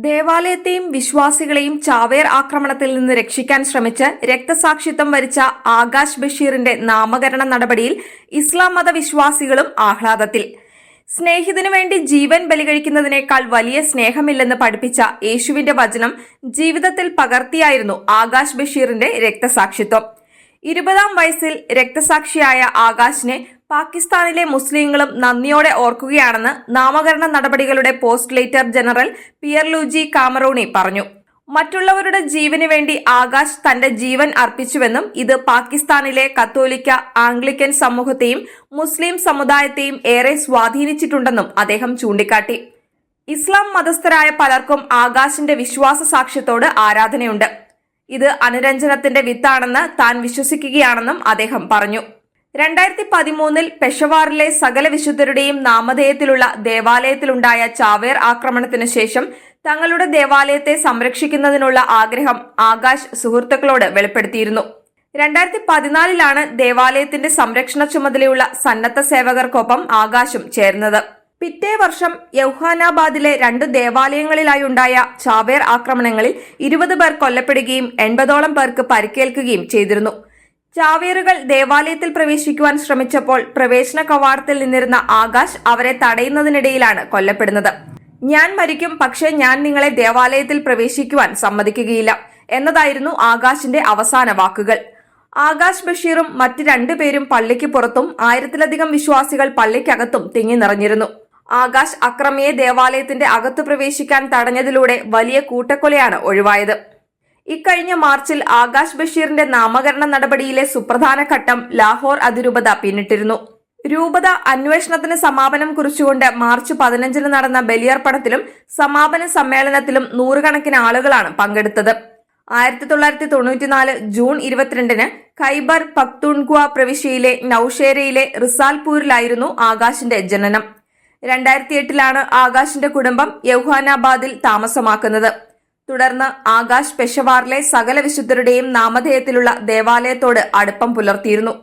ദേവാലയത്തെയും വിശ്വാസികളെയും ചാവേർ ആക്രമണത്തിൽ നിന്ന് രക്ഷിക്കാൻ ശ്രമിച്ച് രക്തസാക്ഷിത്വം വരിച്ച ആകാശ് ബഷീറിന്റെ നാമകരണ നടപടിയിൽ ഇസ്ലാം മത വിശ്വാസികളും ആഹ്ലാദത്തിൽ. സ്നേഹിതനു വേണ്ടി ജീവൻ ബലികഴിക്കുന്നതിനേക്കാൾ വലിയ സ്നേഹമില്ലെന്ന് പഠിപ്പിച്ച യേശുവിന്റെ വചനം ജീവിതത്തിൽ പകർത്തിയായിരുന്നു ആകാശ് ബഷീറിന്റെ രക്തസാക്ഷിത്വം. 20-ാം വയസ്സിൽ രക്തസാക്ഷിയായ ആകാശിനെ പാകിസ്ഥാനിലെ മുസ്ലിങ്ങളും നന്ദിയോടെ ഓർക്കുകയാണെന്ന് നാമകരണ നടപടികളുടെ പോസ്റ്റ്ലേറ്റർ ജനറൽ പിയർലൂജി കാമറൂണി പറഞ്ഞു. മറ്റുള്ളവരുടെ ജീവന് വേണ്ടി ആകാശ് തന്റെ ജീവൻ അർപ്പിച്ചുവെന്നും ഇത് പാകിസ്ഥാനിലെ കത്തോലിക്ക ആംഗ്ലിക്കൻ സമൂഹത്തെയും മുസ്ലിം സമുദായത്തെയും ഏറെ സ്വാധീനിച്ചിട്ടുണ്ടെന്നും അദ്ദേഹം ചൂണ്ടിക്കാട്ടി. ഇസ്ലാം മതസ്ഥരായ പലർക്കും ആകാശിന്റെ വിശ്വാസ സാക്ഷ്യത്തോട് ആരാധനയുണ്ട്. ഇത് അനുരഞ്ജനത്തിന്റെ വിത്താണെന്ന് താൻ വിശ്വസിക്കുകയാണെന്നും അദ്ദേഹം പറഞ്ഞു. 2013-ൽ പെഷവാറിലെ സകല വിശുദ്ധരുടെയും നാമധേയത്തിലുള്ള ദേവാലയത്തിലുണ്ടായ ചാവേർ ആക്രമണത്തിനു ശേഷം തങ്ങളുടെ ദേവാലയത്തെ സംരക്ഷിക്കുന്നതിനുള്ള ആഗ്രഹം ആകാശ് സുഹൃത്തുക്കളോട് വെളിപ്പെടുത്തിയിരുന്നു. 2014-ലാണ് ദേവാലയത്തിന്റെ സംരക്ഷണ ചുമതലയുള്ള സന്നദ്ധ സേവകർക്കൊപ്പം ആകാശും ചേർന്നത്. പിറ്റേ വർഷം യൗഹാനാബാദിലെ 2 ദേവാലയങ്ങളിലായുണ്ടായ ചാവേർ ആക്രമണങ്ങളിൽ 20 പേർ കൊല്ലപ്പെടുകയും 80ഓളം പേർക്ക് പരിക്കേൽക്കുകയും ചെയ്തിരുന്നു. ചാവേറുകൾ ദേവാലയത്തിൽ പ്രവേശിക്കുവാൻ ശ്രമിച്ചപ്പോൾ പ്രവേശന കവാടത്തിൽ നിന്നിരുന്ന ആകാശ് അവരെ തടയുന്നതിനിടയിലാണ് കൊല്ലപ്പെടുന്നത്. ഞാൻ മരിക്കും, പക്ഷേ ഞാൻ നിങ്ങളെ ദേവാലയത്തിൽ പ്രവേശിക്കുവാൻ സമ്മതിക്കുകയില്ല എന്നതായിരുന്നു ആകാശിന്റെ അവസാന വാക്കുകൾ. ആകാശ് ബഷീറും മറ്റ് 2 പേരും പള്ളിക്ക് പുറത്തും 1000-ലധികം വിശ്വാസികൾ പള്ളിക്കകത്തും തിങ്ങി നിറഞ്ഞിരുന്നു. ആകാശ് അക്രമിയെ ദേവാലയത്തിന്റെ അകത്തു പ്രവേശിക്കാൻ തടഞ്ഞതിലൂടെ വലിയ കൂട്ടക്കൊലയാണ് ഒഴിവായത്. ഇക്കഴിഞ്ഞ മാർച്ചിൽ ആകാശ് ബഷീറിന്റെ നാമകരണ നടപടിയിലെ സുപ്രധാന ഘട്ടം ലാഹോർ അതിരൂപത പിന്നിട്ടിരുന്നു. രൂപത അന്വേഷണത്തിന് സമാപനം കുറിച്ചുകൊണ്ട് മാർച്ച് 15-ന് നടന്ന ബലിയർപ്പണത്തിലും സമാപന സമ്മേളനത്തിലും നൂറുകണക്കിന് ആളുകളാണ് പങ്കെടുത്തത്. 1994 ജൂൺ 22-ന് ഖൈബർ പഖ്തൂൺഖ്വ പ്രവിശ്യയിലെ നൌഷേരയിലെ റിസാൽപൂരിലായിരുന്നു ആകാശിന്റെ ജനനം. 2008-ലാണ് ആകാശിന്റെ കുടുംബം യൗഹാനാബാദിൽ താമസമാക്കുന്നത്. തുടർന്ന് ആകാശ് പെഷവാറിലെ സകല വിശുദ്ധരുടെയും നാമധേയത്തിലുള്ള ദേവാലയത്തോട് അടുപ്പം പുലർത്തിയിരുന്നു.